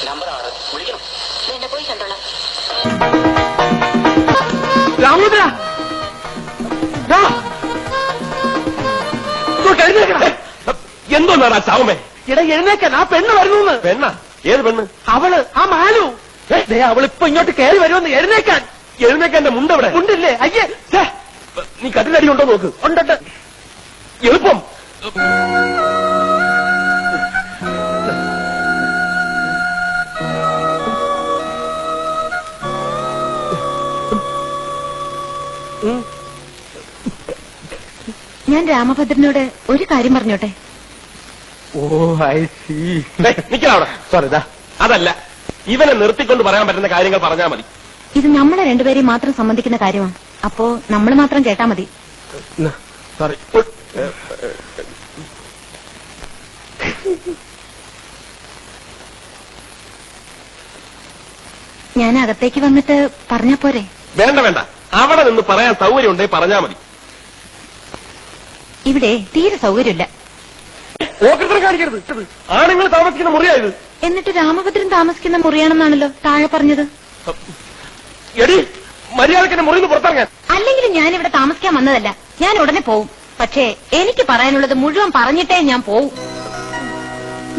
Number 6 വിളിക്കണം. എന്നെ പോയി കണ്ടോളാം. രാമചന്ദ്ര എന്തോന്നാണ് ആ ചാവമേ? ഇട എഴുന്നേക്കാൻ, ആ പെണ്ണ് വരുന്നു. പെണ്ണ? ഏത് പെണ്ണ്? അവള്, ആ മാലു. അവളിപ്പോ ഇങ്ങോട്ട് കയറി വരുമെന്ന്. എഴുന്നേക്കാൻ. എഴുന്നേക്കാൻ എന്റെ മുണ്ടവിടെ മുണ്ടില്ലേ? അയ്യേ, നീ കട്ടിലടി ഉണ്ടോ നോക്ക്. ഉണ്ടുണ്ട്. എളുപ്പം. ഞാൻ രാമഭദ്രനോട് ഒരു കാര്യം പറഞ്ഞോട്ടെ? ഓ, ഐ സീ. നിൽക്കണവിടെ. സോറി, അതല്ല, ഇവനെ നിർത്തിക്കൊണ്ട് പറയാൻ പറ്റുന്ന കാര്യങ്ങൾ പറഞ്ഞാൽ മതി. ഇത് നമ്മളെ രണ്ടുപേരെയും മാത്രം സംബന്ധിക്കുന്ന കാര്യമാണ്. അപ്പോ നമ്മൾ മാത്രം കേട്ടാ മതി. സോറി. ഞാൻ അകത്തേക്ക് വന്നിട്ട് പറഞ്ഞാ പോരെ? വേണ്ട വേണ്ട, അവിടെ നിന്ന് പറയാൻ സൗകര്യം ഉണ്ടെങ്കിൽ പറഞ്ഞാൽ മതി. ഇവിടെ തീരെ സൗകര്യമില്ല. ഓക്കത്തിനെ കാണിക്കരുത്. ആണുങ്ങൾ താമസിക്കുന്ന മുറിയായത്. എന്നിട്ട് രാമഭദ്രൻ താമസിക്കുന്ന മുറിയാണെന്നാണല്ലോ താഴെ പറഞ്ഞത്. എടി, മര്യാദക്ക് എന്നെ മുറിന്ന് പുറത്തിറങ്ങാൻ. അല്ലെങ്കിൽ ഞാൻ ഇവിടെ താമസിക്കാൻ വന്നതല്ല. ഞാൻ ഉടനെ പോവും. പക്ഷേ എനിക്ക് പറയാനുള്ളത് മുഴുവൻ പറഞ്ഞിട്ടേ ഞാൻ പോവും.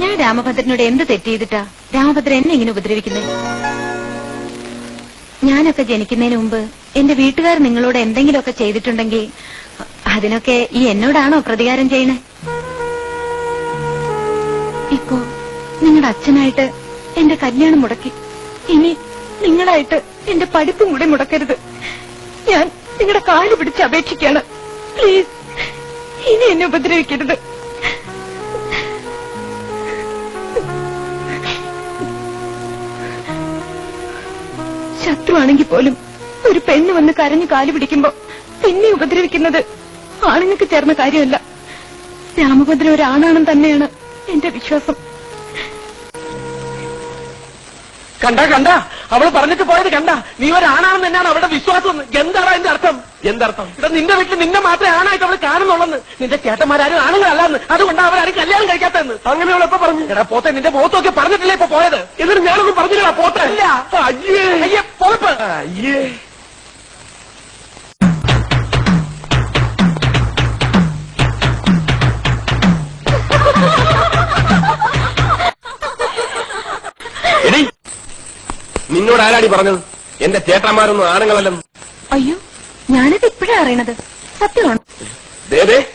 ഞാൻ രാമഭദ്രനോട് എന്ത് തെറ്റ് ചെയ്തിട്ടാ രാമഭദ്രൻ എന്നെ ഇങ്ങനെ ഉപദ്രവിക്കുന്നത്? ഞാനൊക്കെ ജനിക്കുന്നതിന് മുമ്പ് എന്റെ വീട്ടുകാർ നിങ്ങളോട് എന്തെങ്കിലുമൊക്കെ ചെയ്തിട്ടുണ്ടെങ്കിൽ അതിനൊക്കെ ഈ എന്നോടാണോ പ്രതികാരം ചെയ്യണേ? ഇപ്പോ നിങ്ങളുടെ അച്ഛനായിട്ട് എന്റെ കല്യാണം മുടക്കി. ഇനി നിങ്ങളായിട്ട് എന്റെ പഠിപ്പും കൂടെ മുടക്കരുത്. ഞാൻ നിങ്ങളുടെ കാല് പിടിച്ച് അപേക്ഷിക്കാണ്. പ്ലീസ്, ഇനി എന്നെ ഉപദ്രവിക്കരുത്. ശത്രുവാണെങ്കിൽ പോലും ഒരു പെണ്ണ് വന്ന് കരഞ്ഞു കാല് പിടിക്കുമ്പോ പിന്നെ ഉപദ്രവിക്കുന്നത് ആണുങ്ങൾക്ക് ചേർന്ന കാര്യമല്ല. രാമഭദ്രൻ ഒരാണാണെന്ന് തന്നെയാണ് എന്റെ വിശ്വാസം. കണ്ട അവള് പറഞ്ഞിട്ട് പോയത് കണ്ട. നീ ഒരാണാണെന്ന് തന്നെയാണ് അവളുടെ വിശ്വാസം. എന്താണ് അതിന്റെ അർത്ഥം? എന്തർത്ഥം? ഇവിടെ നിന്റെ വീട്ടിൽ നിന്നെ മാത്രമേ ആണായിട്ട് അവള് കാണുന്നുള്ളെന്ന്. നിന്റെ ചേട്ടന്മാരും ആണുങ്ങളല്ലെന്ന്. അതുകൊണ്ടാണ് അവരാരും കല്യാണം കഴിക്കാത്തതെന്ന്. അങ്ങനെ അവളെപ്പോ പറഞ്ഞു? എടാ പോത്തെ, നിന്റെ മുഖത്തൊക്കെ പറഞ്ഞിട്ടില്ലേ ഇപ്പൊ പോയത്? എന്നിട്ട് ഞാനൊന്നും പറഞ്ഞില്ല പോത്തെ. അയ്യേ അയ്യേ പോയപ്പോ അയ്യേ. നിന്നോട് ആരാടി പറഞ്ഞത് എന്റെ ചേട്ടന്മാരൊന്നും ആണുങ്ങളല്ലെന്ന്? അയ്യോ, ഞാനിത് ഇപ്പോഴാ അറിയണത്. സത്യമാണ്.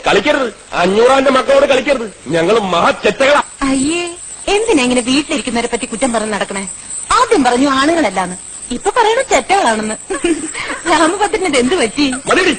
കളിക്കരുത്. 500 മക്കളോട് കളിക്കരുത്. ഞങ്ങൾ മഹാചെറ്റകളാ. അയ്യേ, എന്തിനാ ഇങ്ങനെ വീട്ടിലിരിക്കുന്നവരെ പറ്റി കുറ്റം പറഞ്ഞ് നടക്കണേ? ആദ്യം പറഞ്ഞു ആണുങ്ങളല്ലാന്ന്, ഇപ്പൊ പറയണ ചെറ്റകളാണെന്ന്. രാമഭദ്രന് ഇത് എന്ത് പറ്റി? മതിയടി.